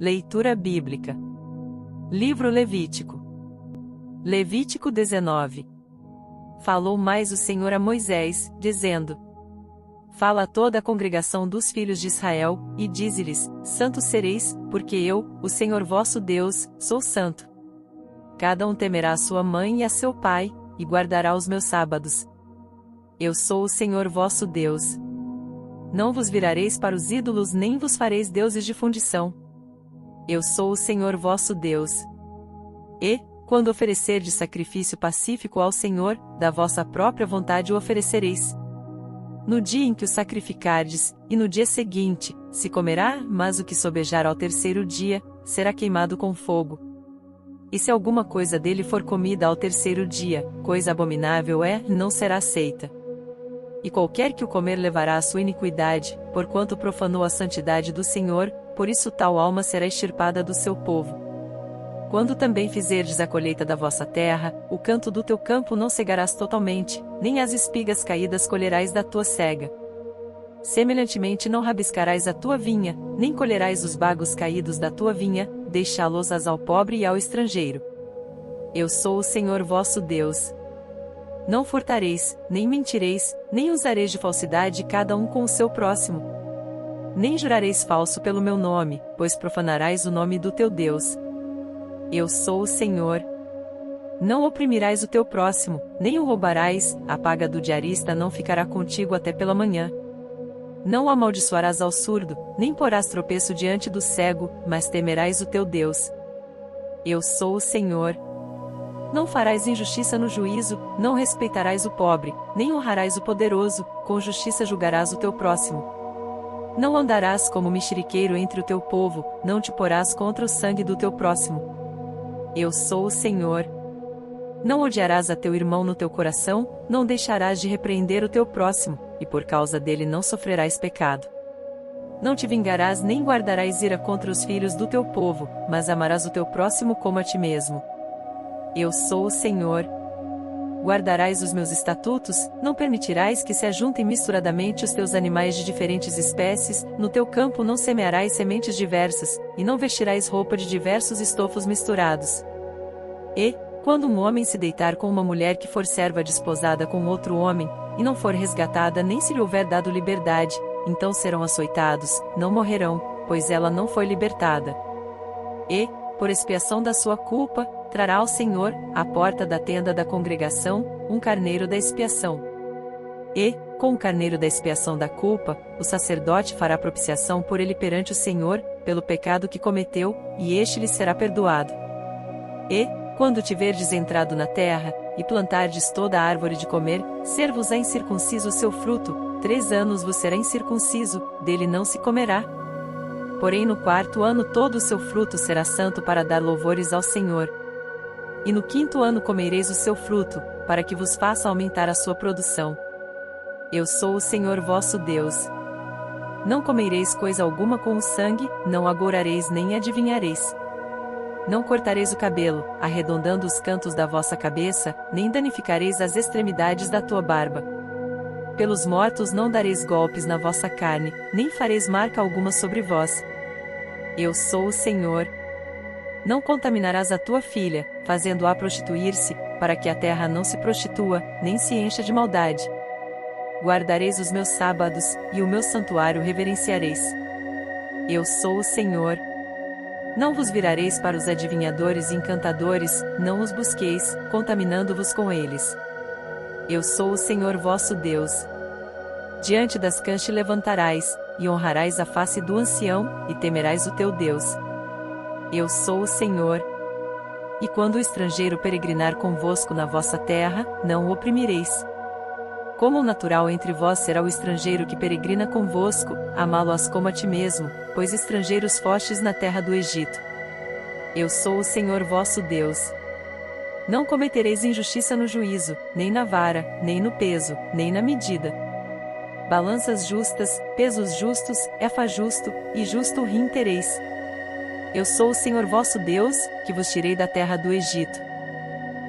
Leitura bíblica. Livro Levítico. Levítico 19. Falou mais o Senhor a Moisés, dizendo: Fala a toda a congregação dos filhos de Israel, e dize-lhes: Santos sereis, porque eu, o Senhor vosso Deus, sou santo. Cada um temerá a sua mãe e a seu pai, e guardará os meus sábados. Eu sou o Senhor vosso Deus. Não vos virareis para os ídolos nem vos fareis deuses de fundição. Eu sou o Senhor vosso Deus. E, quando oferecerdes sacrifício pacífico ao Senhor, da vossa própria vontade o oferecereis. No dia em que o sacrificardes, e no dia seguinte, se comerá, mas o que sobejar ao terceiro dia, será queimado com fogo. E se alguma coisa dele for comida ao terceiro dia, coisa abominável é, não será aceita. E qualquer que o comer levará a sua iniquidade, porquanto profanou a santidade do Senhor, por isso tal alma será extirpada do seu povo. Quando também fizerdes a colheita da vossa terra, o canto do teu campo não cegarás totalmente, nem as espigas caídas colherás da tua cega. Semelhantemente não rabiscarás a tua vinha, nem colherás os bagos caídos da tua vinha, deixá-los-ás ao pobre e ao estrangeiro. Eu sou o Senhor vosso Deus. Não furtareis, nem mentireis, nem usareis de falsidade cada um com o seu próximo. Nem jurareis falso pelo meu nome, pois profanarás o nome do teu Deus. Eu sou o Senhor. Não oprimirás o teu próximo, nem o roubarás, a paga do diarista não ficará contigo até pela manhã. Não o amaldiçoarás ao surdo, nem porás tropeço diante do cego, mas temerás o teu Deus. Eu sou o Senhor. Não farás injustiça no juízo, não respeitarás o pobre, nem honrarás o poderoso, com justiça julgarás o teu próximo. Não andarás como mexeriqueiro entre o teu povo, não te porás contra o sangue do teu próximo. Eu sou o Senhor. Não odiarás a teu irmão no teu coração, não deixarás de repreender o teu próximo, e por causa dele não sofrerás pecado. Não te vingarás nem guardarás ira contra os filhos do teu povo, mas amarás o teu próximo como a ti mesmo. Eu sou o Senhor. Guardarás os meus estatutos, não permitirás que se ajuntem misturadamente os teus animais de diferentes espécies, no teu campo não semearás sementes diversas, e não vestirás roupa de diversos estofos misturados. E, quando um homem se deitar com uma mulher que for serva desposada com outro homem, e não for resgatada nem se lhe houver dado liberdade, então serão açoitados, não morrerão, pois ela não foi libertada. E, por expiação da sua culpa, trará ao Senhor, à porta da tenda da congregação, um carneiro da expiação. E, com o carneiro da expiação da culpa, o sacerdote fará propiciação por ele perante o Senhor, pelo pecado que cometeu, e este lhe será perdoado. E, quando tiverdes entrado na terra, e plantardes toda a árvore de comer, ser-vos-á incircunciso o seu fruto, 3 anos vos será incircunciso, dele não se comerá. Porém no 4º ano todo o seu fruto será santo para dar louvores ao Senhor. E no 5º ano comereis o seu fruto, para que vos faça aumentar a sua produção. Eu sou o Senhor vosso Deus. Não comereis coisa alguma com o sangue, não agourareis nem adivinhareis. Não cortareis o cabelo, arredondando os cantos da vossa cabeça, nem danificareis as extremidades da tua barba. Pelos mortos não dareis golpes na vossa carne, nem fareis marca alguma sobre vós. Eu sou o Senhor. Não contaminarás a tua filha, fazendo-a prostituir-se, para que a terra não se prostitua, nem se encha de maldade. Guardareis os meus sábados, e o meu santuário reverenciareis. Eu sou o Senhor. Não vos virareis para os adivinhadores e encantadores, não os busqueis, contaminando-vos com eles. Eu sou o Senhor vosso Deus. Diante das cãs te levantarás, e honrarás a face do ancião, e temerás o teu Deus. Eu sou o Senhor. E quando o estrangeiro peregrinar convosco na vossa terra, não o oprimireis. Como o natural entre vós será o estrangeiro que peregrina convosco, amá-lo-ás como a ti mesmo, pois estrangeiros fostes na terra do Egito. Eu sou o Senhor vosso Deus. Não cometereis injustiça no juízo, nem na vara, nem no peso, nem na medida. Balanças justas, pesos justos, efa justo, e justo rim tereis. Eu sou o Senhor vosso Deus, que vos tirei da terra do Egito.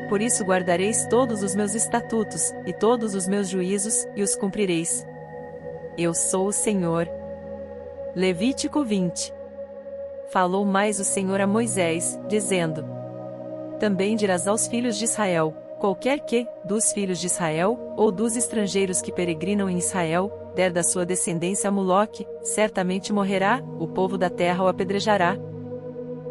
Por isso guardareis todos os meus estatutos, e todos os meus juízos, e os cumprireis. Eu sou o Senhor. Levítico 20. Falou mais o Senhor a Moisés, dizendo: Também dirás aos filhos de Israel: qualquer que, dos filhos de Israel, ou dos estrangeiros que peregrinam em Israel, der da sua descendência a Moloque, certamente morrerá, o povo da terra o apedrejará.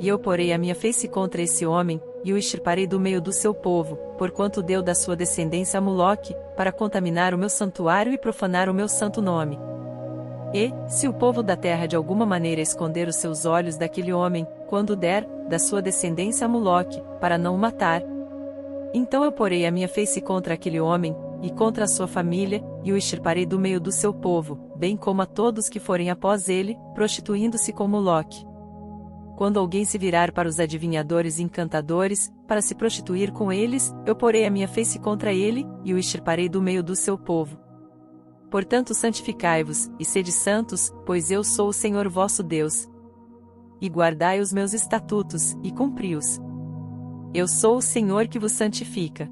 E eu porei a minha face contra esse homem, e o extirparei do meio do seu povo, porquanto deu da sua descendência a Moloque, para contaminar o meu santuário e profanar o meu santo nome. E, se o povo da terra de alguma maneira esconder os seus olhos daquele homem, quando der, da sua descendência a Moloque, para não o matar, então eu porei a minha face contra aquele homem, e contra a sua família, e o extirparei do meio do seu povo, bem como a todos que forem após ele, prostituindo-se com Moloque. Quando alguém se virar para os adivinhadores e encantadores, para se prostituir com eles, eu porei a minha face contra ele, e o extirparei do meio do seu povo. Portanto santificai-vos, e sede santos, pois eu sou o Senhor vosso Deus. E guardai os meus estatutos, e cumpri-os. Eu sou o Senhor que vos santifica.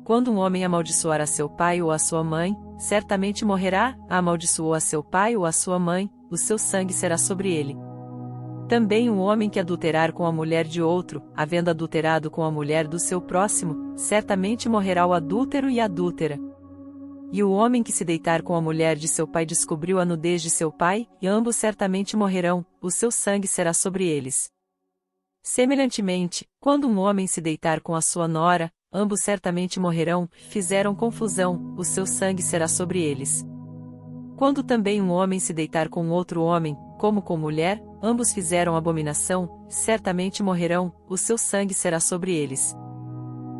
Quando um homem amaldiçoar a seu pai ou a sua mãe, certamente morrerá, amaldiçoou a seu pai ou a sua mãe, o seu sangue será sobre ele. Também um homem que adulterar com a mulher de outro, havendo adulterado com a mulher do seu próximo, certamente morrerá o adúltero e a adúltera. E o homem que se deitar com a mulher de seu pai descobriu a nudez de seu pai, e ambos certamente morrerão, o seu sangue será sobre eles. Semelhantemente, quando um homem se deitar com a sua nora, ambos certamente morrerão, fizeram confusão, o seu sangue será sobre eles. Quando também um homem se deitar com outro homem, como com mulher, ambos fizeram abominação, certamente morrerão, o seu sangue será sobre eles.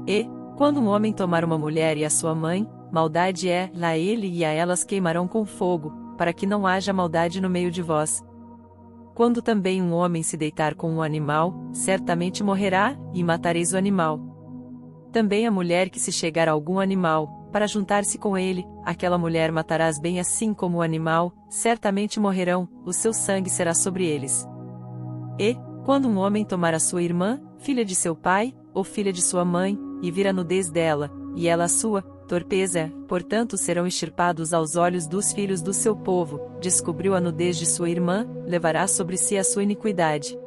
E, quando um homem tomar uma mulher e a sua mãe, maldade é, a ele e a elas queimarão com fogo, para que não haja maldade no meio de vós. Quando também um homem se deitar com um animal, certamente morrerá, e matareis o animal. Também a mulher que se chegar a algum animal, para juntar-se com ele, aquela mulher matarás bem assim como o animal, certamente morrerão, o seu sangue será sobre eles. E, quando um homem tomar a sua irmã, filha de seu pai, ou filha de sua mãe, e vir a nudez dela, e ela a sua, torpeza, portanto serão extirpados aos olhos dos filhos do seu povo, descobriu a nudez de sua irmã, levará sobre si a sua iniquidade.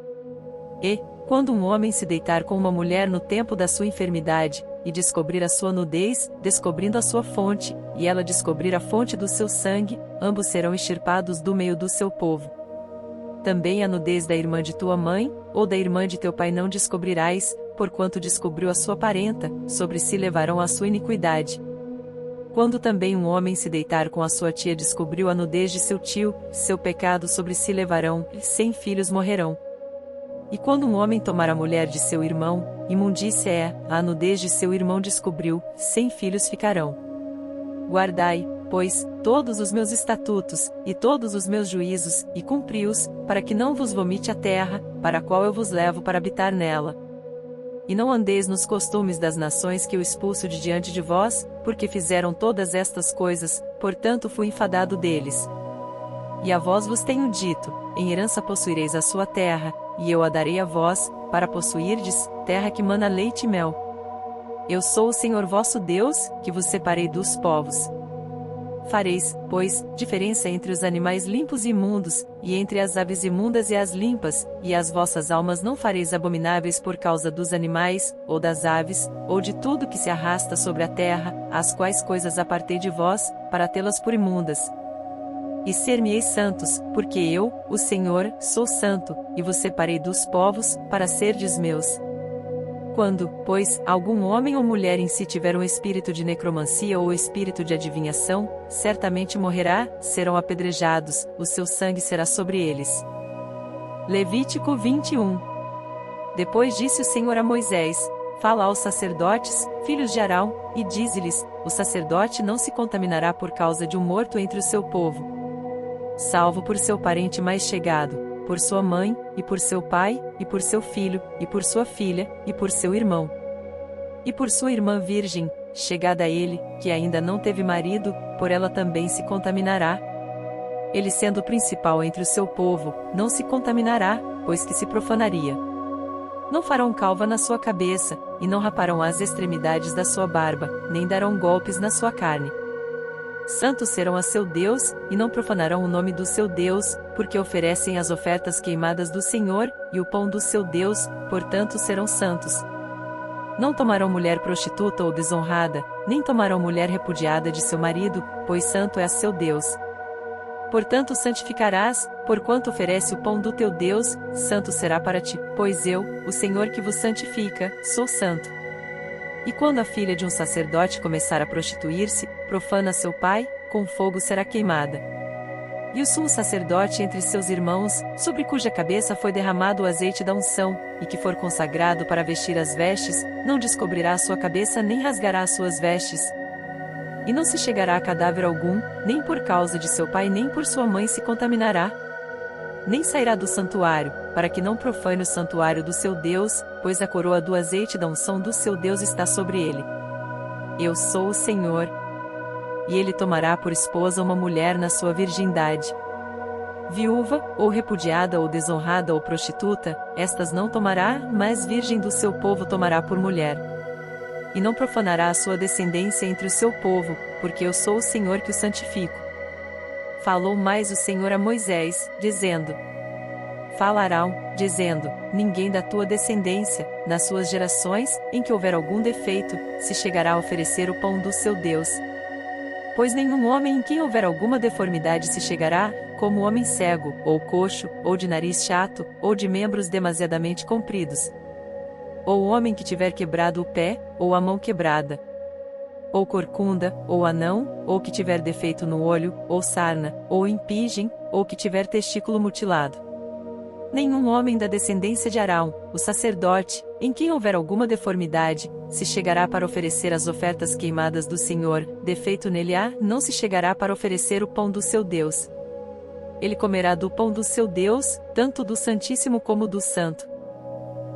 E, quando um homem se deitar com uma mulher no tempo da sua enfermidade, e descobrir a sua nudez, descobrindo a sua fonte, e ela descobrir a fonte do seu sangue, ambos serão extirpados do meio do seu povo. Também a nudez da irmã de tua mãe, ou da irmã de teu pai não descobrirás, porquanto descobriu a sua parenta, sobre si levarão a sua iniquidade. Quando também um homem se deitar com a sua tia descobriu a nudez de seu tio, seu pecado sobre si levarão, e 100 filhos morrerão. E quando um homem tomar a mulher de seu irmão, imundícia é, a nudez de seu irmão descobriu, 100 filhos ficarão. Guardai, pois, todos os meus estatutos, e todos os meus juízos, e cumpri-os, para que não vos vomite a terra, para a qual eu vos levo para habitar nela. E não andeis nos costumes das nações que eu expulso de diante de vós, porque fizeram todas estas coisas, portanto fui enfadado deles. E a vós vos tenho dito, em herança possuireis a sua terra, e eu a darei a vós, para possuirdes, terra que mana leite e mel. Eu sou o Senhor vosso Deus, que vos separei dos povos. Fareis, pois, diferença entre os animais limpos e imundos, e entre as aves imundas e as limpas, e as vossas almas não fareis abomináveis por causa dos animais, ou das aves, ou de tudo que se arrasta sobre a terra, as quais coisas apartei de vós, para tê-las por imundas. E ser-me-eis santos, porque eu, o Senhor, sou santo, e vos separei dos povos, para serdes meus. Quando, pois, algum homem ou mulher em si tiver um espírito de necromancia ou espírito de adivinhação, certamente morrerá, serão apedrejados, o seu sangue será sobre eles. Levítico 21. Depois disse o Senhor a Moisés: Fala aos sacerdotes, filhos de Arão, e dize-lhes: O sacerdote não se contaminará por causa de um morto entre o seu povo, salvo por seu parente mais chegado, por sua mãe, e por seu pai, e por seu filho, e por sua filha, e por seu irmão. E por sua irmã virgem, chegada a ele, que ainda não teve marido, por ela também se contaminará. Ele sendo o principal entre o seu povo, não se contaminará, pois que se profanaria. Não farão calva na sua cabeça, e não raparão as extremidades da sua barba, nem darão golpes na sua carne. santos serão a seu Deus, e não profanarão o nome do seu Deus, porque oferecem as ofertas queimadas do Senhor, e o pão do seu Deus, portanto serão santos. Não tomarão mulher prostituta ou desonrada, nem tomarão mulher repudiada de seu marido, pois santo é a seu Deus. Portanto santificarás, porquanto oferece o pão do teu Deus, santo será para ti, pois eu, o Senhor que vos santifica, sou santo. E quando a filha de um sacerdote começar a prostituir-se, profana seu pai, com fogo será queimada. E o sumo sacerdote entre seus irmãos, sobre cuja cabeça foi derramado o azeite da unção, e que for consagrado para vestir as vestes, não descobrirá a sua cabeça nem rasgará as suas vestes. E não se chegará a cadáver algum, nem por causa de seu pai nem por sua mãe se contaminará. Nem sairá do santuário, para que não profane o santuário do seu Deus, pois a coroa do azeite da unção do seu Deus está sobre ele. Eu sou o Senhor. E ele tomará por esposa uma mulher na sua virgindade. Viúva, ou repudiada ou desonrada ou prostituta, estas não tomará, mas virgem do seu povo tomará por mulher. E não profanará a sua descendência entre o seu povo, porque eu sou o Senhor que o santifico. Falou mais o Senhor a Moisés, dizendo: Falarão, dizendo, ninguém da tua descendência, nas suas gerações, em que houver algum defeito, se chegará a oferecer o pão do seu Deus. Pois nenhum homem em quem houver alguma deformidade se chegará, como homem cego, ou coxo, ou de nariz chato, ou de membros demasiadamente compridos. Ou o homem que tiver quebrado o pé, ou a mão quebrada. Ou corcunda, ou anão, ou que tiver defeito no olho, ou sarna, ou impigem, ou que tiver testículo mutilado. Nenhum homem da descendência de Arão, o sacerdote, em quem houver alguma deformidade, se chegará para oferecer as ofertas queimadas do Senhor, defeito nele há, não se chegará para oferecer o pão do seu Deus. Ele comerá do pão do seu Deus, tanto do Santíssimo como do Santo.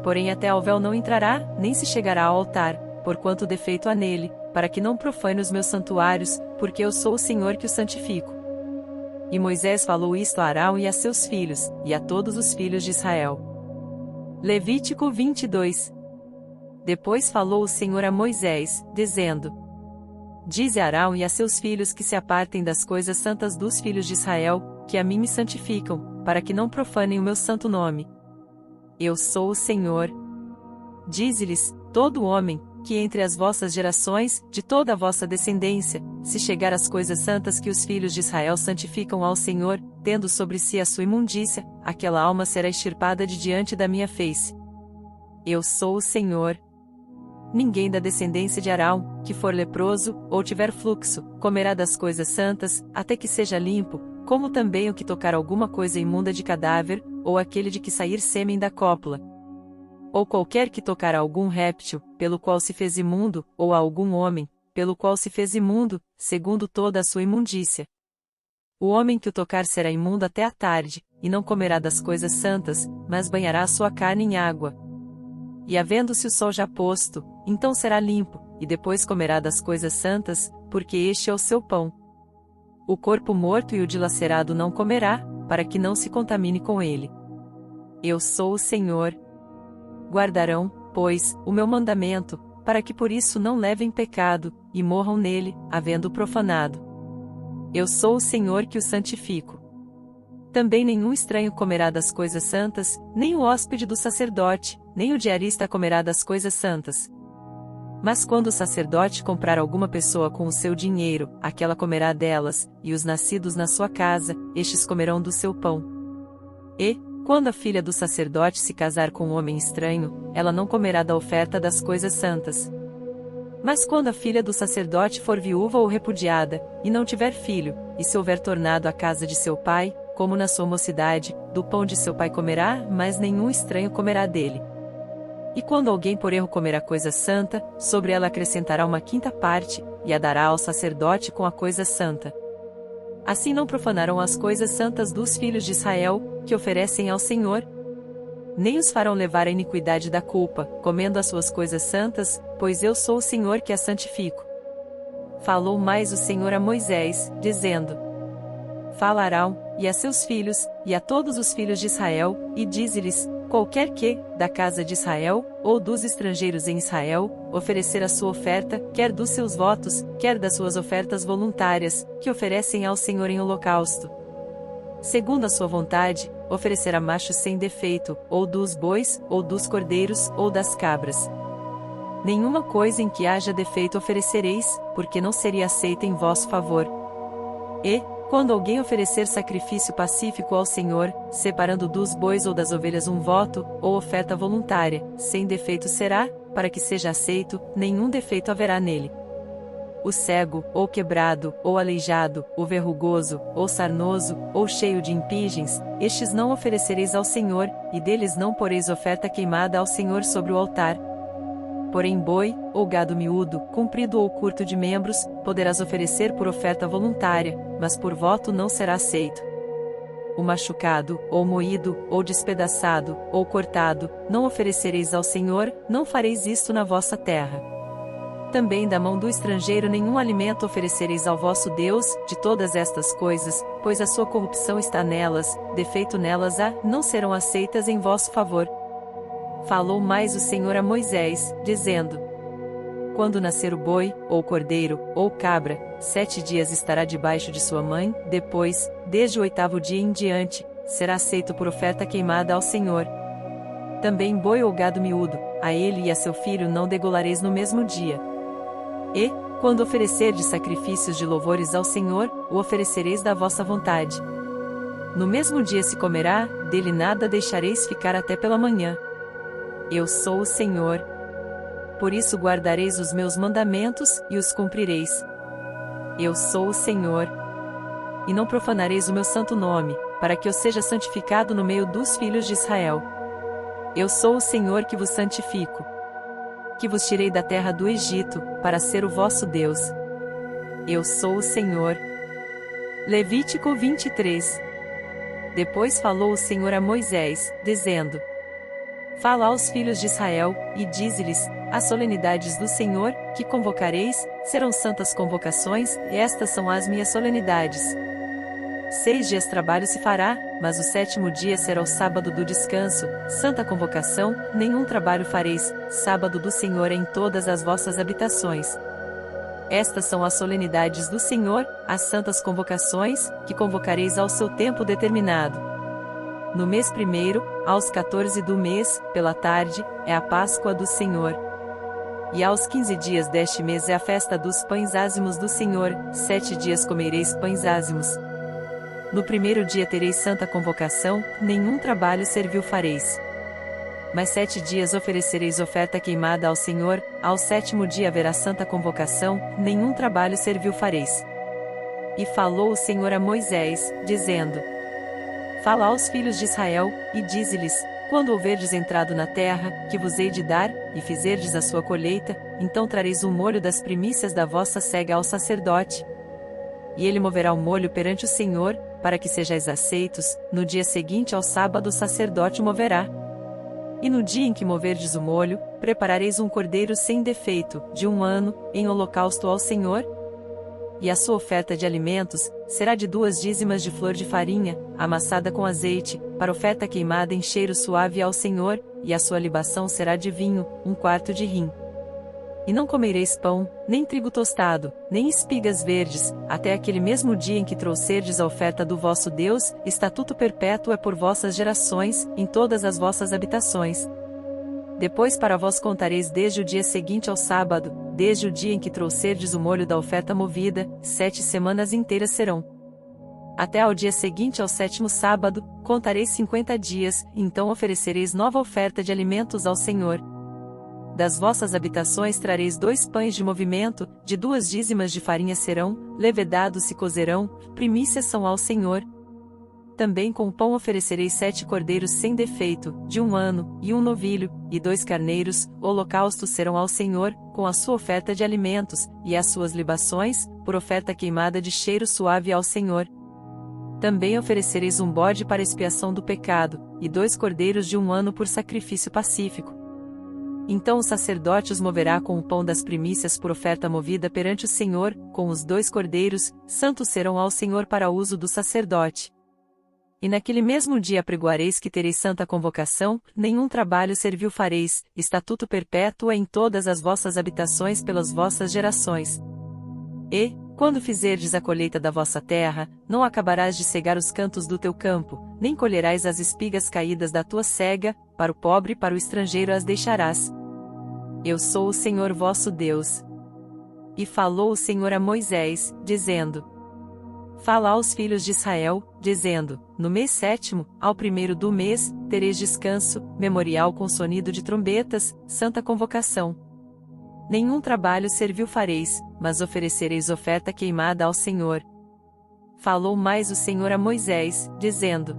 Porém até ao véu não entrará, nem se chegará ao altar, porquanto defeito há nele, para que não profane os meus santuários, porque eu sou o Senhor que o santifico. E Moisés falou isto a Arão e a seus filhos, e a todos os filhos de Israel. Levítico 22. Depois falou o Senhor a Moisés, dizendo: Dize a Arão e a seus filhos que se apartem das coisas santas dos filhos de Israel, que a mim me santificam, para que não profanem o meu santo nome. Eu sou o Senhor. Dize-lhes, todo homem, que entre as vossas gerações, de toda a vossa descendência, se chegar às coisas santas que os filhos de Israel santificam ao Senhor, tendo sobre si a sua imundícia, aquela alma será extirpada de diante da minha face. Eu sou o Senhor. Ninguém da descendência de Arão, que for leproso, ou tiver fluxo, comerá das coisas santas, até que seja limpo, como também o que tocar alguma coisa imunda de cadáver, ou aquele de que sair sêmen da cópula. Ou qualquer que tocar a algum réptil, pelo qual se fez imundo, ou a algum homem, pelo qual se fez imundo, segundo toda a sua imundícia. O homem que o tocar será imundo até a tarde, e não comerá das coisas santas, mas banhará a sua carne em água. E havendo-se o sol já posto, então será limpo, e depois comerá das coisas santas, porque este é o seu pão. O corpo morto e o dilacerado não comerá, para que não se contamine com ele. Eu sou o Senhor. Guardarão, pois, o meu mandamento, para que por isso não levem pecado, e morram nele, havendo profanado. Eu sou o Senhor que o santifico. Também nenhum estranho comerá das coisas santas, nem o hóspede do sacerdote, nem o diarista comerá das coisas santas. Mas quando o sacerdote comprar alguma pessoa com o seu dinheiro, aquela comerá delas, e os nascidos na sua casa, estes comerão do seu pão. E, quando a filha do sacerdote se casar com um homem estranho, ela não comerá da oferta das coisas santas. Mas quando a filha do sacerdote for viúva ou repudiada, e não tiver filho, e se houver tornado à casa de seu pai, como na sua mocidade, do pão de seu pai comerá, mas nenhum estranho comerá dele. E quando alguém por erro comer a coisa santa, sobre ela acrescentará uma quinta parte, e a dará ao sacerdote com a coisa santa. Assim não profanarão as coisas santas dos filhos de Israel, que oferecem ao Senhor. Nem os farão levar a iniquidade da culpa, comendo as suas coisas santas, pois eu sou o Senhor que as santifico. Falou mais o Senhor a Moisés, dizendo: Fala a Arão, e a seus filhos, e a todos os filhos de Israel, e dize-lhes: Qualquer que, da casa de Israel, ou dos estrangeiros em Israel, oferecer a sua oferta, quer dos seus votos, quer das suas ofertas voluntárias, que oferecem ao Senhor em holocausto. Segundo a sua vontade, oferecerá machos sem defeito, ou dos bois, ou dos cordeiros, ou das cabras. Nenhuma coisa em que haja defeito oferecereis, porque não seria aceita em vosso favor. E, quando alguém oferecer sacrifício pacífico ao Senhor, separando dos bois ou das ovelhas um voto, ou oferta voluntária, sem defeito será, para que seja aceito, nenhum defeito haverá nele. O cego, ou quebrado, ou aleijado, o verrugoso, ou sarnoso, ou cheio de impingens, estes não oferecereis ao Senhor, e deles não poreis oferta queimada ao Senhor sobre o altar. Porém boi, ou gado miúdo, comprido ou curto de membros, poderás oferecer por oferta voluntária, mas por voto não será aceito. O machucado, ou moído, ou despedaçado, ou cortado, não oferecereis ao Senhor, não fareis isto na vossa terra. Também da mão do estrangeiro nenhum alimento oferecereis ao vosso Deus, de todas estas coisas, pois a sua corrupção está nelas, defeito nelas há, não serão aceitas em vosso favor. Falou mais o Senhor a Moisés, dizendo: Quando nascer o boi, ou cordeiro, ou cabra, 7 dias estará debaixo de sua mãe, depois, desde o 8º dia em diante, será aceito por oferta queimada ao Senhor. Também boi ou gado miúdo, a ele e a seu filho não degolareis no mesmo dia. E, quando oferecerdes sacrifícios de louvores ao Senhor, o oferecereis da vossa vontade. No mesmo dia se comerá, dele nada deixareis ficar até pela manhã. Eu sou o Senhor. Por isso guardareis os meus mandamentos, e os cumprireis. Eu sou o Senhor. E não profanareis o meu santo nome, para que eu seja santificado no meio dos filhos de Israel. Eu sou o Senhor que vos santifico. Que vos tirei da terra do Egito, para ser o vosso Deus. Eu sou o Senhor. Levítico 23. Depois falou o Senhor a Moisés, dizendo: Fala aos filhos de Israel, e dize-lhes: As solenidades do Senhor, que convocareis, serão santas convocações, e estas são as minhas solenidades. 6 dias trabalho se fará, mas o 7º dia será o sábado do descanso, santa convocação, nenhum trabalho fareis, sábado do Senhor em todas as vossas habitações. Estas são as solenidades do Senhor, as santas convocações, que convocareis ao seu tempo determinado. No mês 1º, aos 14 do mês, pela tarde, é a Páscoa do Senhor. E aos 15 dias deste mês é a festa dos pães ázimos do Senhor, 7 dias comereis pães ázimos. No 1º dia tereis santa convocação, nenhum trabalho servil fareis. Mas 7 dias oferecereis oferta queimada ao Senhor, ao 7º dia haverá santa convocação, nenhum trabalho servil fareis. E falou o Senhor a Moisés, dizendo: Fala aos filhos de Israel, e dize-lhes: Quando houverdes entrado na terra, que vos hei de dar, e fizerdes a sua colheita, então trareis um molho das primícias da vossa cega ao sacerdote. E ele moverá o molho perante o Senhor, para que sejais aceitos, no dia seguinte ao sábado o sacerdote o moverá. E no dia em que moverdes o molho, preparareis um cordeiro sem defeito, de 1 ano, em holocausto ao Senhor. E a sua oferta de alimentos será de 2 dízimas de flor de farinha, amassada com azeite, para oferta queimada em cheiro suave ao Senhor, e a sua libação será de vinho, 1/4 de hin. E não comereis pão, nem trigo tostado, nem espigas verdes, até aquele mesmo dia em que trouxerdes a oferta do vosso Deus, estatuto perpétuo é por vossas gerações, em todas as vossas habitações. Depois para vós contareis desde o dia seguinte ao sábado, desde o dia em que trouxerdes o molho da oferta movida, 7 semanas inteiras serão. Até ao dia seguinte ao 7º sábado, contareis 50 dias, então oferecereis nova oferta de alimentos ao Senhor. Das vossas habitações trareis 2 pães de movimento, de 2 dízimas de farinha serão, levedados se cozerão, primícias são ao Senhor. Também com o pão oferecereis 7 cordeiros sem defeito, de 1 ano, e 1 novilho, e 2 carneiros, holocaustos serão ao Senhor, com a sua oferta de alimentos, e as suas libações, por oferta queimada de cheiro suave ao Senhor. Também oferecereis um bode para expiação do pecado, e 2 cordeiros de 1 ano por sacrifício pacífico. Então o sacerdote os moverá com o pão das primícias por oferta movida perante o Senhor, com os 2 cordeiros, santos serão ao Senhor para uso do sacerdote. E naquele mesmo dia apregoareis que tereis santa convocação, nenhum trabalho servil fareis, estatuto perpétuo é em todas as vossas habitações pelas vossas gerações. E, quando fizerdes a colheita da vossa terra, não acabarás de cegar os cantos do teu campo, nem colherás as espigas caídas da tua cega, para o pobre e para o estrangeiro as deixarás. Eu sou o Senhor vosso Deus. E falou o Senhor a Moisés, dizendo: Fala aos filhos de Israel, dizendo: No mês 7º, ao 1º do mês, tereis descanso, memorial com sonido de trombetas, santa convocação. Nenhum trabalho servil fareis, mas oferecereis oferta queimada ao Senhor. Falou mais o Senhor a Moisés, dizendo: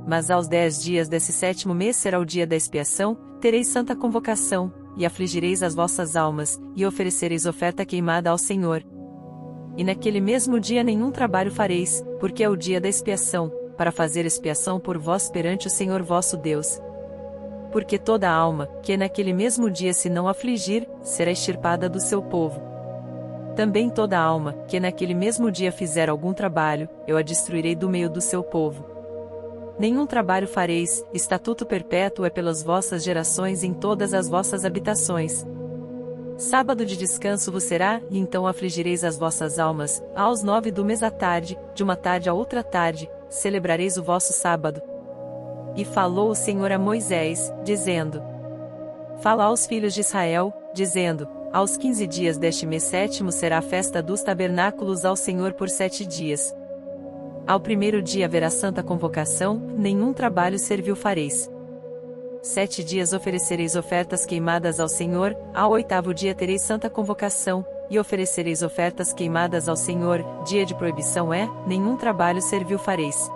Mas aos 10 dias desse 7º mês será o dia da expiação, tereis santa convocação, e afligireis as vossas almas, e oferecereis oferta queimada ao Senhor. E naquele mesmo dia nenhum trabalho fareis, porque é o dia da expiação, para fazer expiação por vós perante o Senhor vosso Deus. Porque toda alma, que naquele mesmo dia se não afligir, será extirpada do seu povo. Também toda alma, que naquele mesmo dia fizer algum trabalho, eu a destruirei do meio do seu povo. Nenhum trabalho fareis, estatuto perpétuo é pelas vossas gerações em todas as vossas habitações. Sábado de descanso vos será, e então afligireis as vossas almas, aos 9 do mês à tarde, de uma tarde a outra tarde, celebrareis o vosso sábado. E falou o Senhor a Moisés, dizendo: Fala aos filhos de Israel, dizendo: Aos 15 dias deste mês 7º será a festa dos tabernáculos ao Senhor por 7 dias. Ao 1º dia haverá santa convocação, nenhum trabalho servil fareis. 7 dias oferecereis ofertas queimadas ao Senhor, ao 8º dia tereis santa convocação, e oferecereis ofertas queimadas ao Senhor, dia de proibição é, nenhum trabalho servil fareis.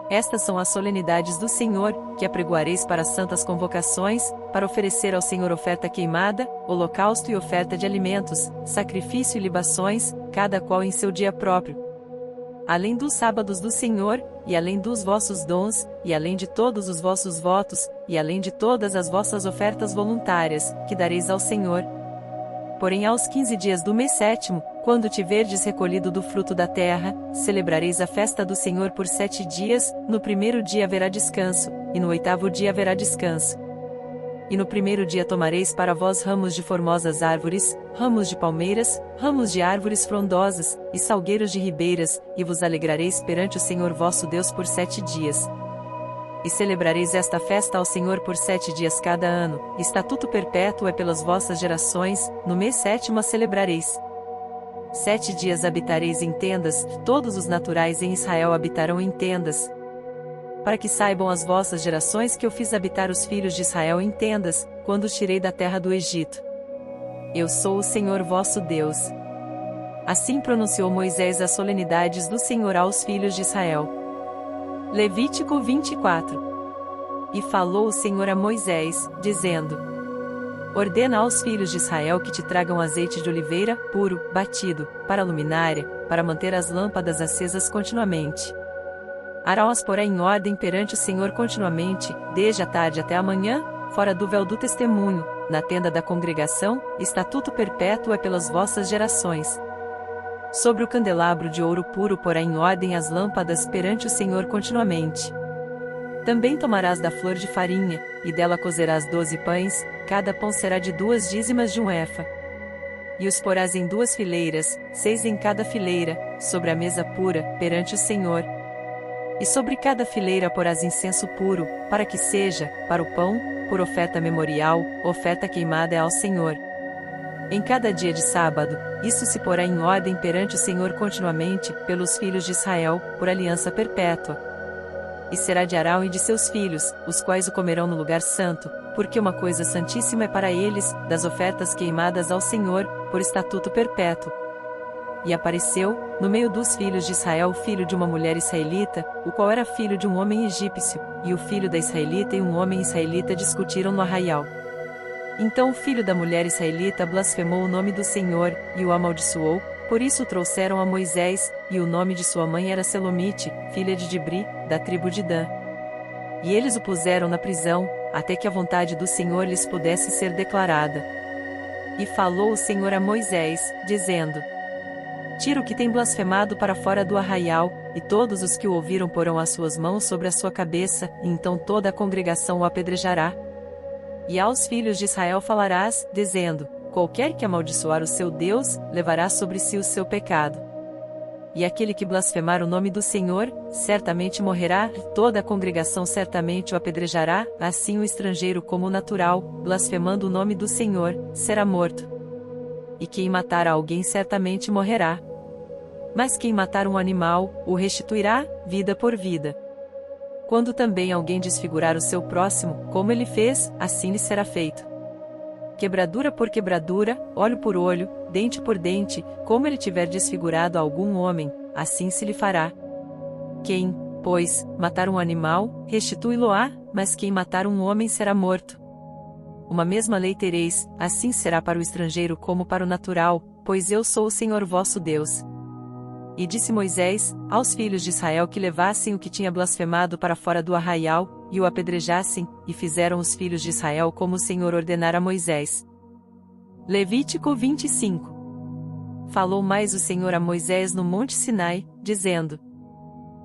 Estas são as solenidades do Senhor, que apregoareis para santas convocações, para oferecer ao Senhor oferta queimada, holocausto e oferta de alimentos, sacrifício e libações, cada qual em seu dia próprio. Além dos sábados do Senhor, e além dos vossos dons, e além de todos os vossos votos, e além de todas as vossas ofertas voluntárias, que dareis ao Senhor. Porém aos 15 dias do mês 7º, quando tiverdes recolhido do fruto da terra, celebrareis a festa do Senhor por 7 dias, no 1º dia haverá descanso, e no 8º dia haverá descanso. E no 1º dia tomareis para vós ramos de formosas árvores, ramos de palmeiras, ramos de árvores frondosas, e salgueiros de ribeiras, e vos alegrareis perante o Senhor vosso Deus por 7 dias. E celebrareis esta festa ao Senhor por 7 dias cada ano, estatuto perpétuo é pelas vossas gerações, no mês 7º a celebrareis. 7 dias habitareis em tendas, todos os naturais em Israel habitarão em tendas. Para que saibam as vossas gerações que eu fiz habitar os filhos de Israel em tendas, quando os tirei da terra do Egito. Eu sou o Senhor vosso Deus. Assim pronunciou Moisés as solenidades do Senhor aos filhos de Israel. Levítico 24. E falou o Senhor a Moisés, dizendo: Ordena aos filhos de Israel que te tragam azeite de oliveira, puro, batido, para a luminária, para manter as lâmpadas acesas continuamente. Arão-as porá em ordem perante o Senhor continuamente, desde a tarde até a manhã, fora do véu do testemunho, na tenda da congregação, estatuto perpétuo é pelas vossas gerações. Sobre o candelabro de ouro puro porá em ordem as lâmpadas perante o Senhor continuamente. Também tomarás da flor de farinha, e dela cozerás 12 pães, cada pão será de 2 dízimas de um efa. E os porás em 2 fileiras, 6 em cada fileira, sobre a mesa pura, perante o Senhor. E sobre cada fileira porás incenso puro, para que seja, para o pão, por oferta memorial, oferta queimada é ao Senhor. Em cada dia de sábado, isso se porá em ordem perante o Senhor continuamente, pelos filhos de Israel, por aliança perpétua. E será de Arão e de seus filhos, os quais o comerão no lugar santo, porque uma coisa santíssima é para eles, das ofertas queimadas ao Senhor, por estatuto perpétuo. E apareceu, no meio dos filhos de Israel o filho de uma mulher israelita, o qual era filho de um homem egípcio, e o filho da israelita e um homem israelita discutiram no arraial. Então o filho da mulher israelita blasfemou o nome do Senhor, e o amaldiçoou, por isso o trouxeram a Moisés, e o nome de sua mãe era Selomite, filha de Dibri, da tribo de Dan. E eles o puseram na prisão, até que a vontade do Senhor lhes pudesse ser declarada. E falou o Senhor a Moisés, dizendo: tira o que tem blasfemado para fora do arraial, e todos os que o ouviram porão as suas mãos sobre a sua cabeça, e então toda a congregação o apedrejará. E aos filhos de Israel falarás, dizendo: qualquer que amaldiçoar o seu Deus, levará sobre si o seu pecado. E aquele que blasfemar o nome do Senhor, certamente morrerá, e toda a congregação certamente o apedrejará, assim o estrangeiro como o natural, blasfemando o nome do Senhor, será morto. E quem matar a alguém certamente morrerá. Mas quem matar um animal, o restituirá, vida por vida. Quando também alguém desfigurar o seu próximo, como ele fez, assim lhe será feito. Quebradura por quebradura, olho por olho, dente por dente, como ele tiver desfigurado algum homem, assim se lhe fará. Quem, pois, matar um animal, restituí-lo-á, mas quem matar um homem será morto. Uma mesma lei tereis, assim será para o estrangeiro como para o natural, pois eu sou o Senhor vosso Deus. E disse Moisés, aos filhos de Israel que levassem o que tinha blasfemado para fora do arraial, e o apedrejassem, e fizeram os filhos de Israel como o Senhor ordenara a Moisés. Levítico 25. Falou mais o Senhor a Moisés no monte Sinai, dizendo: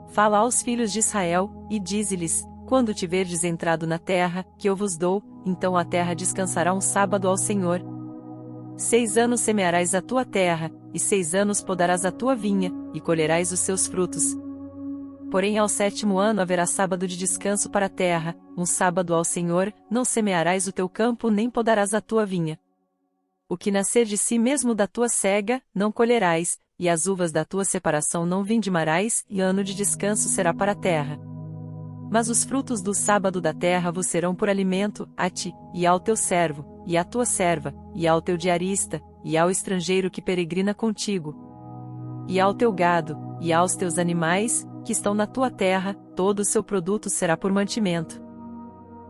fala aos filhos de Israel, e dize-lhes: quando tiverdes entrado na terra, que eu vos dou, então a terra descansará um sábado ao Senhor. 6 anos semearás a tua terra, e 6 anos podarás a tua vinha, e colherás os seus frutos. Porém ao 7º ano haverá sábado de descanso para a terra, um sábado ao Senhor, não semearás o teu campo nem podarás a tua vinha. O que nascer de si mesmo da tua cega, não colherás, e as uvas da tua separação não vindimarás, e ano de descanso será para a terra. Mas os frutos do sábado da terra vos serão por alimento, a ti, e ao teu servo, e à tua serva, e ao teu diarista, e ao estrangeiro que peregrina contigo, e ao teu gado, e aos teus animais, que estão na tua terra, todo o seu produto será por mantimento.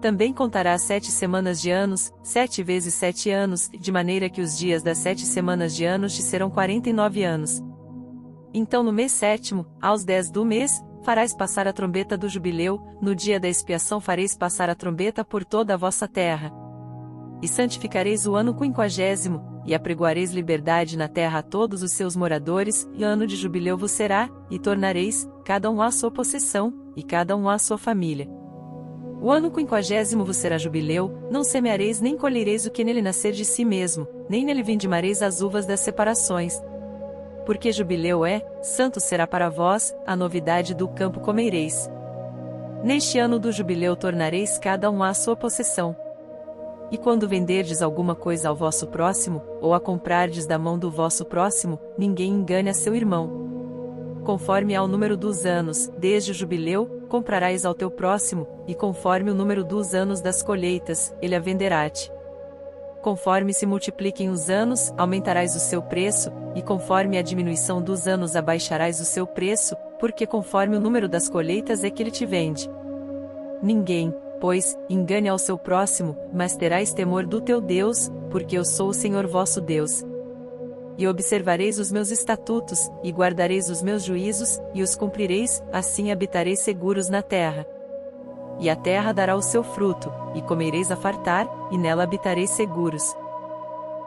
Também contarás 7 semanas de anos, 7 vezes 7 anos, de maneira que os dias das 7 semanas de anos te serão 49 anos. Então no mês 7º, aos 10 do mês, farás passar a trombeta do jubileu, no dia da expiação fareis passar a trombeta por toda a vossa terra. E santificareis o ano 50º, e apregoareis liberdade na terra a todos os seus moradores, e ano de jubileu vos será, e tornareis, cada um à sua possessão, e cada um à sua família. O ano 50º vos será jubileu, não semeareis nem colhereis o que nele nascer de si mesmo, nem nele vindimareis as uvas das separações. Porque jubileu é, santo será para vós, a novidade do campo comereis. Neste ano do jubileu tornareis cada um à sua possessão. E quando venderdes alguma coisa ao vosso próximo, ou a comprardes da mão do vosso próximo, ninguém engane a seu irmão. Conforme ao número dos anos, desde o jubileu, comprarás ao teu próximo, e conforme o número dos anos das colheitas, ele a venderá-te. Conforme se multipliquem os anos, aumentarás o seu preço, e conforme a diminuição dos anos abaixarás o seu preço, porque conforme o número das colheitas é que ele te vende. Ninguém, pois, engane ao seu próximo, mas terás temor do teu Deus, porque eu sou o Senhor vosso Deus. E observareis os meus estatutos, e guardareis os meus juízos, e os cumprireis, assim habitareis seguros na terra. E a terra dará o seu fruto, e comereis a fartar, e nela habitareis seguros.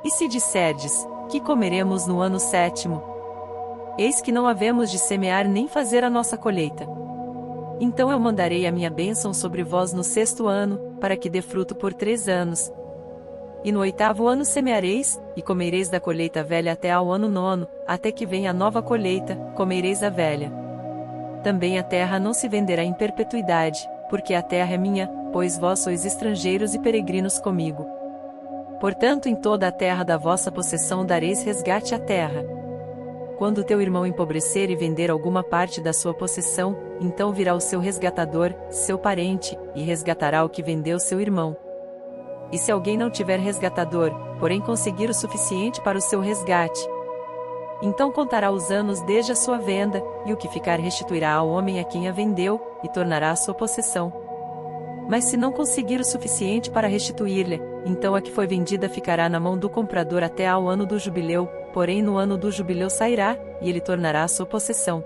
E se disserdes: que comeremos no ano 7º? Eis que não havemos de semear nem fazer a nossa colheita. Então eu mandarei a minha bênção sobre vós no 6º ano, para que dê fruto por 3 anos. E no 8º ano semeareis, e comereis da colheita velha até ao ano 9º, até que venha a nova colheita, comereis a velha. Também a terra não se venderá em perpetuidade, porque a terra é minha, pois vós sois estrangeiros e peregrinos comigo. Portanto em toda a terra da vossa possessão dareis resgate à terra. Quando teu irmão empobrecer e vender alguma parte da sua possessão, então virá o seu resgatador, seu parente, e resgatará o que vendeu seu irmão. E se alguém não tiver resgatador, porém conseguir o suficiente para o seu resgate, então contará os anos desde a sua venda, e o que ficar restituirá ao homem a quem a vendeu, e tornará a sua possessão. Mas se não conseguir o suficiente para restituir-lhe, então a que foi vendida ficará na mão do comprador até ao ano do jubileu, porém no ano do jubileu sairá, e ele tornará a sua possessão.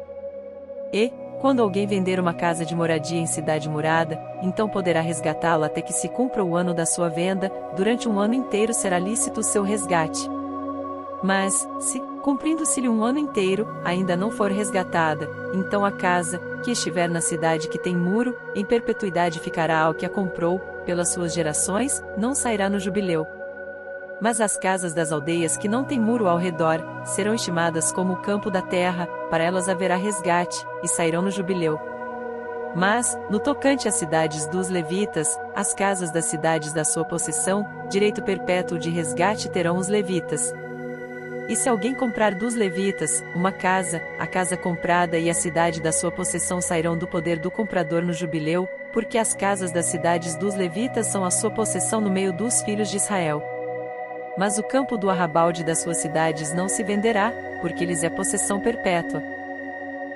E, quando alguém vender uma casa de moradia em cidade murada, então poderá resgatá-la até que se cumpra o ano da sua venda, durante um ano inteiro será lícito o seu resgate. Mas, se, cumprindo-se-lhe um ano inteiro, ainda não for resgatada, então a casa, que estiver na cidade que tem muro, em perpetuidade ficará ao que a comprou, pelas suas gerações, não sairá no jubileu. Mas as casas das aldeias que não têm muro ao redor, serão estimadas como o campo da terra, para elas haverá resgate, e sairão no jubileu. Mas, no tocante às cidades dos levitas, as casas das cidades da sua possessão, direito perpétuo de resgate terão os levitas. E se alguém comprar dos levitas, uma casa, a casa comprada e a cidade da sua possessão sairão do poder do comprador no jubileu, porque as casas das cidades dos levitas são a sua possessão no meio dos filhos de Israel. Mas o campo do arrabalde das suas cidades não se venderá, porque lhes é possessão perpétua.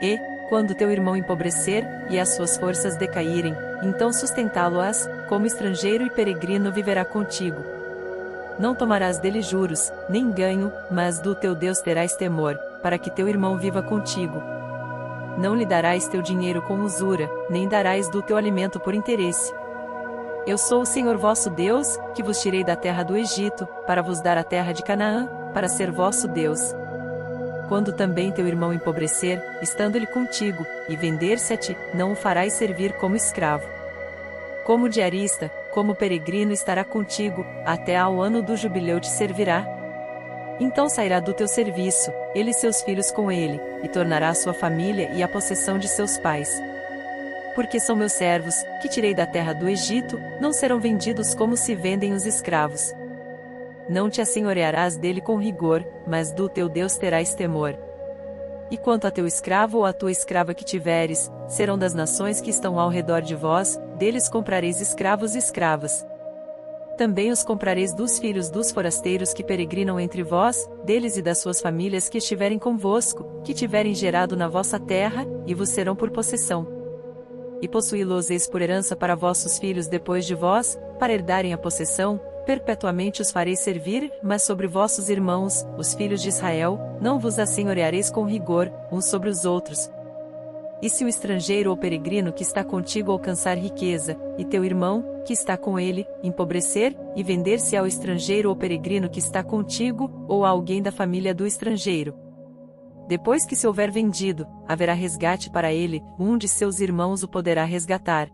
E, quando teu irmão empobrecer, e as suas forças decaírem, então sustentá-lo-ás, como estrangeiro e peregrino viverá contigo. Não tomarás dele juros, nem ganho, mas do teu Deus terás temor, para que teu irmão viva contigo. Não lhe darás teu dinheiro com usura, nem darás do teu alimento por interesse. Eu sou o Senhor vosso Deus, que vos tirei da terra do Egito, para vos dar a terra de Canaã, para ser vosso Deus. Quando também teu irmão empobrecer, estando ele contigo, e vender-se a ti, não o farás servir como escravo. Como diarista, como peregrino estará contigo, até ao ano do jubileu te servirá. Então sairá do teu serviço, ele e seus filhos com ele, e tornará a sua família e a possessão de seus pais. Porque são meus servos, que tirei da terra do Egito, não serão vendidos como se vendem os escravos. Não te assenhorearás dele com rigor, mas do teu Deus terás temor. E quanto a teu escravo ou a tua escrava que tiveres, serão das nações que estão ao redor de vós, deles comprareis escravos e escravas. Também os comprareis dos filhos dos forasteiros que peregrinam entre vós, deles e das suas famílias que estiverem convosco, que tiverem gerado na vossa terra, e vos serão por possessão. E possuí-los-eis por herança para vossos filhos depois de vós, para herdarem a possessão, perpetuamente os fareis servir, mas sobre vossos irmãos, os filhos de Israel, não vos assenhoreareis com rigor, uns sobre os outros. E se o estrangeiro ou peregrino que está contigo alcançar riqueza, e teu irmão, que está com ele, empobrecer, e vender-se ao estrangeiro ou peregrino que está contigo, ou a alguém da família do estrangeiro. Depois que se houver vendido, haverá resgate para ele, um de seus irmãos o poderá resgatar.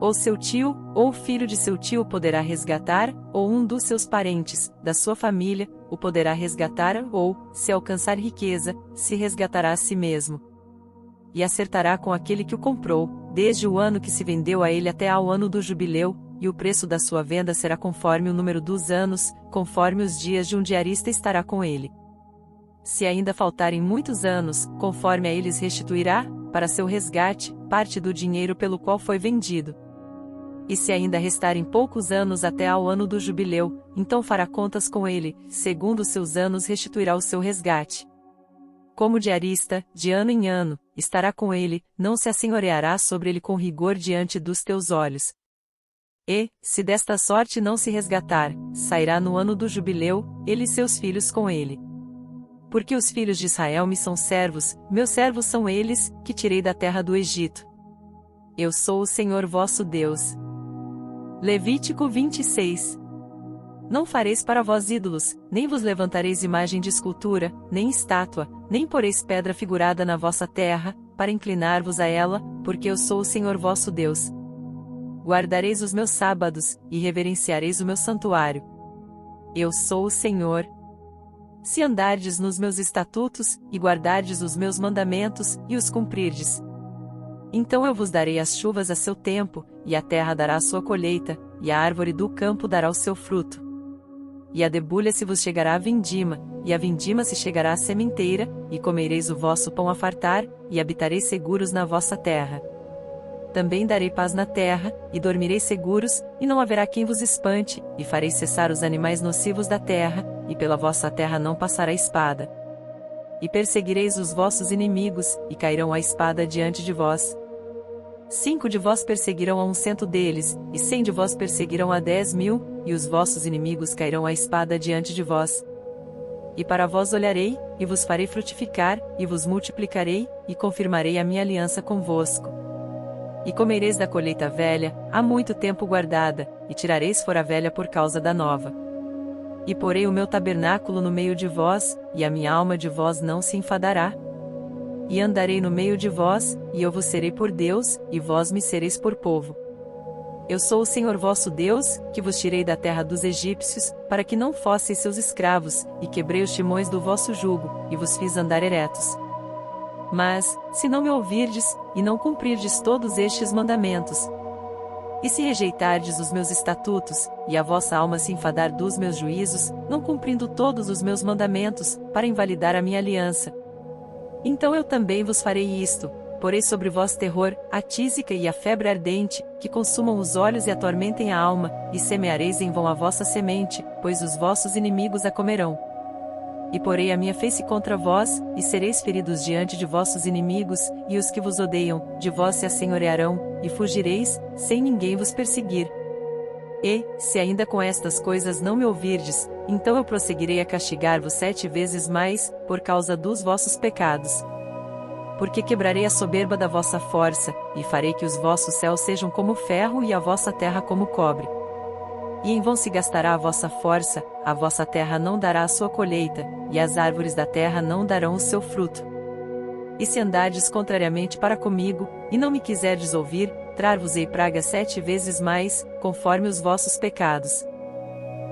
Ou seu tio, ou o filho de seu tio o poderá resgatar, ou um dos seus parentes, da sua família, o poderá resgatar, ou, se alcançar riqueza, se resgatará a si mesmo. E acertará com aquele que o comprou, desde o ano que se vendeu a ele até ao ano do jubileu, e o preço da sua venda será conforme o número dos anos, conforme os dias de um diarista estará com ele. Se ainda faltarem muitos anos, conforme a eles restituirá, para seu resgate, parte do dinheiro pelo qual foi vendido. E se ainda restarem poucos anos até ao ano do jubileu, então fará contas com ele, segundo os seus anos restituirá o seu resgate. Como diarista, de ano em ano, estará com ele, não se assenhoreará sobre ele com rigor diante dos teus olhos. E, se desta sorte não se resgatar, sairá no ano do jubileu, ele e seus filhos com ele. Porque os filhos de Israel me são servos, meus servos são eles, que tirei da terra do Egito. Eu sou o Senhor vosso Deus. Levítico 26. Não fareis para vós ídolos, nem vos levantareis imagem de escultura, nem estátua, nem poreis pedra figurada na vossa terra, para inclinar-vos a ela, porque eu sou o Senhor vosso Deus. Guardareis os meus sábados, e reverenciareis o meu santuário. Eu sou o Senhor. Se andardes nos meus estatutos, e guardardes os meus mandamentos, e os cumprirdes. Então eu vos darei as chuvas a seu tempo, e a terra dará a sua colheita, e a árvore do campo dará o seu fruto. E a debulha se vos chegará a vindima, e a vindima se chegará à sementeira, e comereis o vosso pão a fartar, e habitareis seguros na vossa terra. Também darei paz na terra, e dormireis seguros, e não haverá quem vos espante, e farei cessar os animais nocivos da terra, e pela vossa terra não passará espada. E perseguireis os vossos inimigos, e cairão a espada diante de vós. 5 de vós perseguirão a 100 deles, e 100 de vós perseguirão a 10.000, e os vossos inimigos cairão a espada diante de vós. E para vós olharei, e vos farei frutificar, e vos multiplicarei, e confirmarei a minha aliança convosco. E comereis da colheita velha, há muito tempo guardada, e tirareis fora velha por causa da nova. E porei o meu tabernáculo no meio de vós, e a minha alma de vós não se enfadará. E andarei no meio de vós, e eu vos serei por Deus, e vós me sereis por povo. Eu sou o Senhor vosso Deus, que vos tirei da terra dos egípcios, para que não fosseis seus escravos, e quebrei os timões do vosso jugo, e vos fiz andar eretos. Mas, se não me ouvirdes, e não cumprirdes todos estes mandamentos, e se rejeitardes os meus estatutos, e a vossa alma se enfadar dos meus juízos, não cumprindo todos os meus mandamentos, para invalidar a minha aliança, então eu também vos farei isto: porei sobre vós terror, a tísica e a febre ardente, que consumam os olhos e atormentem a alma, e semeareis em vão a vossa semente, pois os vossos inimigos a comerão. E porei a minha face contra vós, e sereis feridos diante de vossos inimigos, e os que vos odeiam, de vós se assenhorearão, e fugireis, sem ninguém vos perseguir. E, se ainda com estas coisas não me ouvirdes, então eu prosseguirei a castigar-vos 7 vezes mais, por causa dos vossos pecados. Porque quebrarei a soberba da vossa força, e farei que os vossos céus sejam como ferro e a vossa terra como cobre. E em vão se gastará a vossa força, a vossa terra não dará a sua colheita, e as árvores da terra não darão o seu fruto. E se andardes contrariamente para comigo, e não me quiserdes ouvir, trar-vos-ei praga 7 vezes mais, conforme os vossos pecados.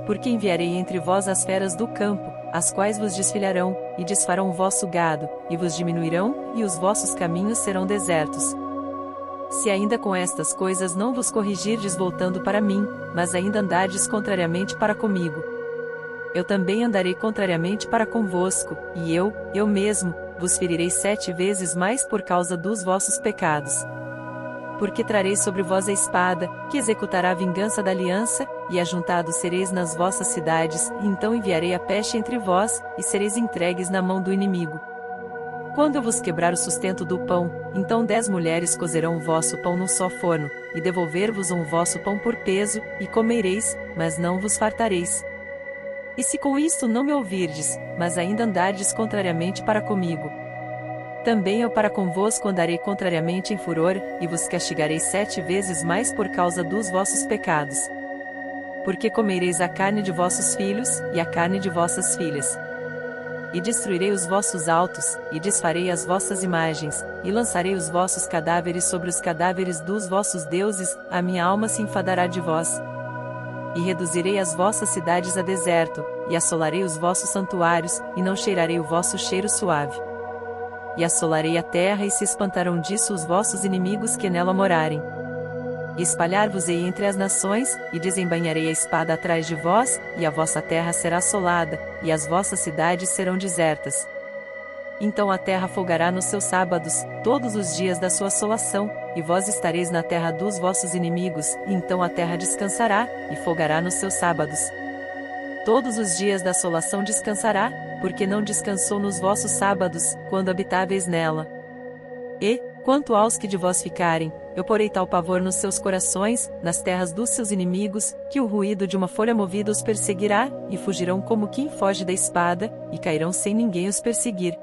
Porque enviarei entre vós as feras do campo, as quais vos desfilharão, e desfarão o vosso gado, e vos diminuirão, e os vossos caminhos serão desertos. Se ainda com estas coisas não vos corrigirdes voltando para mim, mas ainda andardes contrariamente para comigo, eu também andarei contrariamente para convosco, e eu mesmo, vos ferirei 7 vezes mais por causa dos vossos pecados. Porque trarei sobre vós a espada, que executará a vingança da aliança, e ajuntados sereis nas vossas cidades, e então enviarei a peste entre vós, e sereis entregues na mão do inimigo. Quando eu vos quebrar o sustento do pão, então 10 mulheres cozerão o vosso pão num só forno, e devolver-vos o vosso pão por peso, e comereis, mas não vos fartareis. E se com isto não me ouvirdes, mas ainda andardes contrariamente para comigo, também eu para convosco andarei contrariamente em furor, e vos castigarei 7 vezes mais por causa dos vossos pecados. Porque comereis a carne de vossos filhos, e a carne de vossas filhas. E destruirei os vossos altos, e desfarei as vossas imagens, e lançarei os vossos cadáveres sobre os cadáveres dos vossos deuses, a minha alma se enfadará de vós. E reduzirei as vossas cidades a deserto, e assolarei os vossos santuários, e não cheirarei o vosso cheiro suave. E assolarei a terra e se espantarão disso os vossos inimigos que nela morarem. E espalhar-vos-ei entre as nações, e desembainharei a espada atrás de vós, e a vossa terra será assolada, e as vossas cidades serão desertas. Então a terra folgará nos seus sábados, todos os dias da sua assolação, e vós estareis na terra dos vossos inimigos, e então a terra descansará, e folgará nos seus sábados. Todos os dias da assolação descansará, porque não descansou nos vossos sábados, quando habitáveis nela. E, quanto aos que de vós ficarem, eu porei tal pavor nos seus corações, nas terras dos seus inimigos, que o ruído de uma folha movida os perseguirá, e fugirão como quem foge da espada, e cairão sem ninguém os perseguir.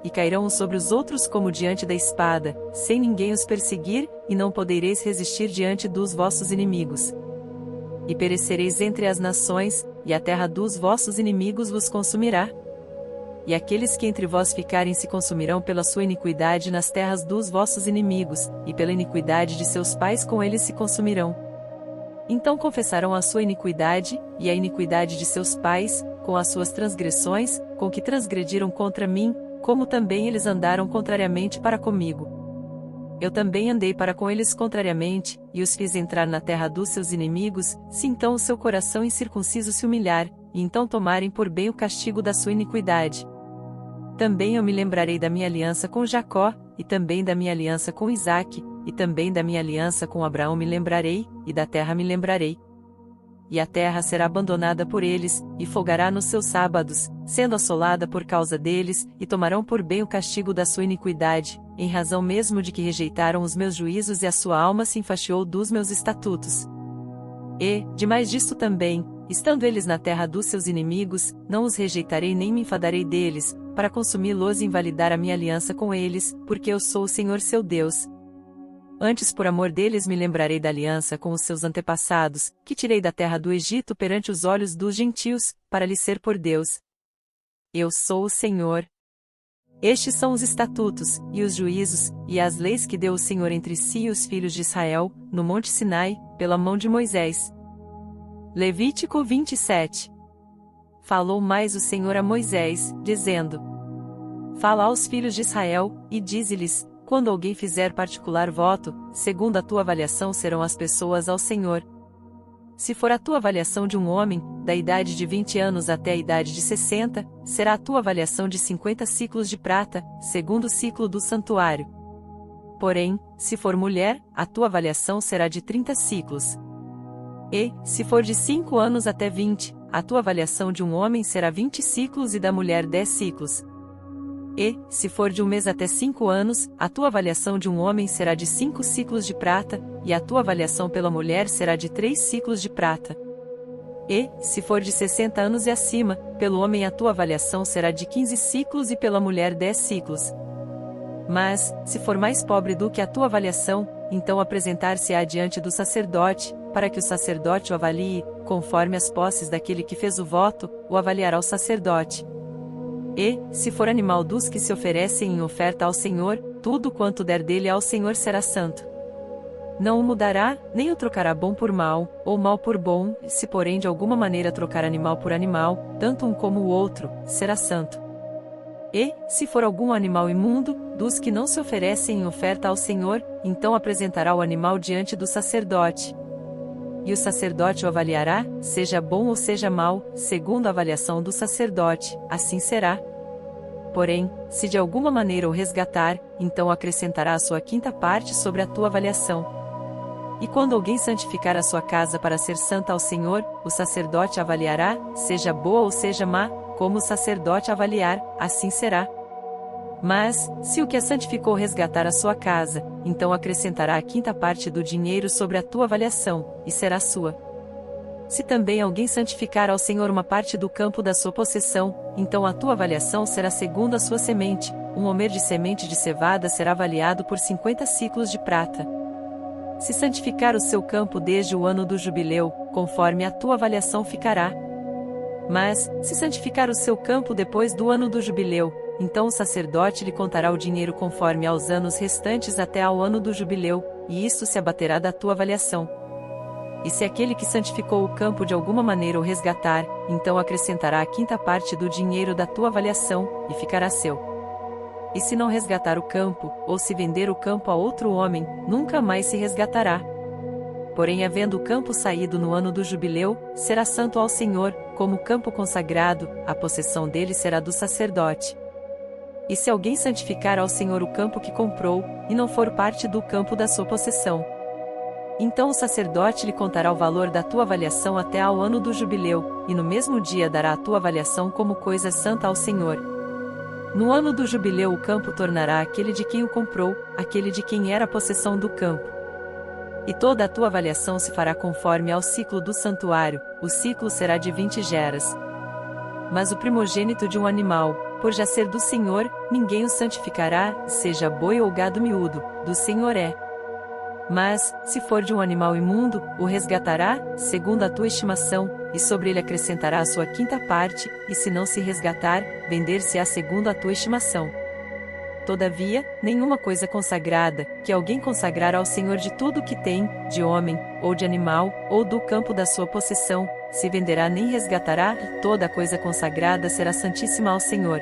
E cairão uns sobre os outros como diante da espada, sem ninguém os perseguir, e não podereis resistir diante dos vossos inimigos. E perecereis entre as nações, e a terra dos vossos inimigos vos consumirá. E aqueles que entre vós ficarem se consumirão pela sua iniquidade nas terras dos vossos inimigos, e pela iniquidade de seus pais com eles se consumirão. Então confessarão a sua iniquidade, e a iniquidade de seus pais, com as suas transgressões, com que transgrediram contra mim, como também eles andaram contrariamente para comigo. Eu também andei para com eles contrariamente, e os fiz entrar na terra dos seus inimigos, se então o seu coração incircunciso se humilhar, e então tomarem por bem o castigo da sua iniquidade. Também eu me lembrarei da minha aliança com Jacó, e também da minha aliança com Isaque, e também da minha aliança com Abraão me lembrarei, e da terra me lembrarei. E a terra será abandonada por eles, e folgará nos seus sábados, sendo assolada por causa deles, e tomarão por bem o castigo da sua iniquidade, em razão mesmo de que rejeitaram os meus juízos e a sua alma se enfastiou dos meus estatutos. E, demais disto também, estando eles na terra dos seus inimigos, não os rejeitarei nem me enfadarei deles, para consumi-los e invalidar a minha aliança com eles, porque eu sou o Senhor seu Deus. Antes por amor deles me lembrarei da aliança com os seus antepassados, que tirei da terra do Egito perante os olhos dos gentios, para lhes ser por Deus. Eu sou o Senhor. Estes são os estatutos, e os juízos, e as leis que deu o Senhor entre si e os filhos de Israel, no monte Sinai, pela mão de Moisés. Levítico 27. Falou mais o Senhor a Moisés, dizendo: Fala aos filhos de Israel, e dize-lhes: quando alguém fizer particular voto, segundo a tua avaliação serão as pessoas ao Senhor. Se for a tua avaliação de um homem, da idade de 20 anos até a idade de 60, será a tua avaliação de 50 ciclos de prata, segundo o ciclo do santuário. Porém, se for mulher, a tua avaliação será de 30 ciclos. E, se for de 5 anos até 20, a tua avaliação de um homem será 20 ciclos e da mulher 10 ciclos. E, se for de 1 mês até 5 anos, a tua avaliação de um homem será de 5 ciclos de prata, e a tua avaliação pela mulher será de 3 ciclos de prata. E, se for de 60 anos e acima, pelo homem a tua avaliação será de 15 ciclos e pela mulher 10 ciclos. Mas, se for mais pobre do que a tua avaliação, então apresentar-se-á diante do sacerdote, para que o sacerdote o avalie, conforme as posses daquele que fez o voto, o avaliará o sacerdote. E, se for animal dos que se oferecem em oferta ao Senhor, tudo quanto der dele ao Senhor será santo. Não o mudará, nem o trocará bom por mal, ou mal por bom, se porém de alguma maneira trocar animal por animal, tanto um como o outro, será santo. E, se for algum animal imundo, dos que não se oferecem em oferta ao Senhor, então apresentará o animal diante do sacerdote. E o sacerdote o avaliará, seja bom ou seja mau, segundo a avaliação do sacerdote, assim será. Porém, se de alguma maneira o resgatar, então acrescentará a sua quinta parte sobre a tua avaliação. E quando alguém santificar a sua casa para ser santa ao Senhor, o sacerdote avaliará, seja boa ou seja má, como o sacerdote avaliar, assim será. Mas, se o que a santificou resgatar a sua casa, então acrescentará a quinta parte do dinheiro sobre a tua avaliação, e será sua. Se também alguém santificar ao Senhor uma parte do campo da sua possessão, então a tua avaliação será segundo a sua semente, um homer de semente de cevada será avaliado por 50 ciclos de prata. Se santificar o seu campo desde o ano do jubileu, conforme a tua avaliação ficará. Mas, se santificar o seu campo depois do ano do jubileu, então o sacerdote lhe contará o dinheiro conforme aos anos restantes até ao ano do jubileu, e isto se abaterá da tua avaliação. E se aquele que santificou o campo de alguma maneira o resgatar, então acrescentará a quinta parte do dinheiro da tua avaliação, e ficará seu. E se não resgatar o campo, ou se vender o campo a outro homem, nunca mais se resgatará. Porém, havendo o campo saído no ano do jubileu, será santo ao Senhor, como campo consagrado, a possessão dele será do sacerdote. E se alguém santificar ao Senhor o campo que comprou, e não for parte do campo da sua possessão, então o sacerdote lhe contará o valor da tua avaliação até ao ano do jubileu, e no mesmo dia dará a tua avaliação como coisa santa ao Senhor. No ano do jubileu o campo tornará aquele de quem o comprou, aquele de quem era a possessão do campo. E toda a tua avaliação se fará conforme ao ciclo do santuário, o ciclo será de 20 geras. Mas o primogênito de um animal, por já ser do Senhor, ninguém o santificará, seja boi ou gado miúdo, do Senhor é. Mas, se for de um animal imundo, o resgatará, segundo a tua estimação, e sobre ele acrescentará a sua quinta parte, e se não se resgatar, vender-se-á segundo a tua estimação. Todavia, nenhuma coisa consagrada, que alguém consagrar ao Senhor de tudo o que tem, de homem, ou de animal, ou do campo da sua possessão, se venderá nem resgatará, toda coisa consagrada será santíssima ao Senhor.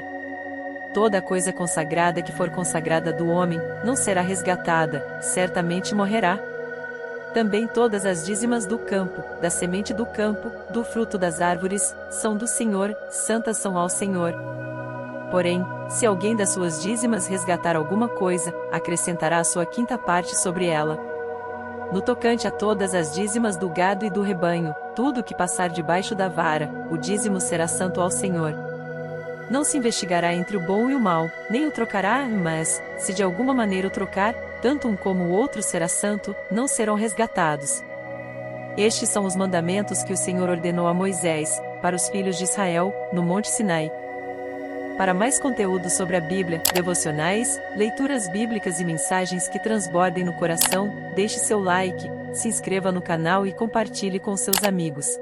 Toda coisa consagrada que for consagrada do homem, não será resgatada, certamente morrerá. Também todas as dízimas do campo, da semente do campo, do fruto das árvores, são do Senhor, santas são ao Senhor. Porém, se alguém das suas dízimas resgatar alguma coisa, acrescentará a sua quinta parte sobre ela. No tocante a todas as dízimas do gado e do rebanho, tudo que passar debaixo da vara, o dízimo será santo ao Senhor. Não se investigará entre o bom e o mal, nem o trocará, mas, se de alguma maneira o trocar, tanto um como o outro será santo, não serão resgatados. Estes são os mandamentos que o Senhor ordenou a Moisés, para os filhos de Israel, no monte Sinai. Para mais conteúdo sobre a Bíblia, devocionais, leituras bíblicas e mensagens que transbordem no coração, deixe seu like, se inscreva no canal e compartilhe com seus amigos.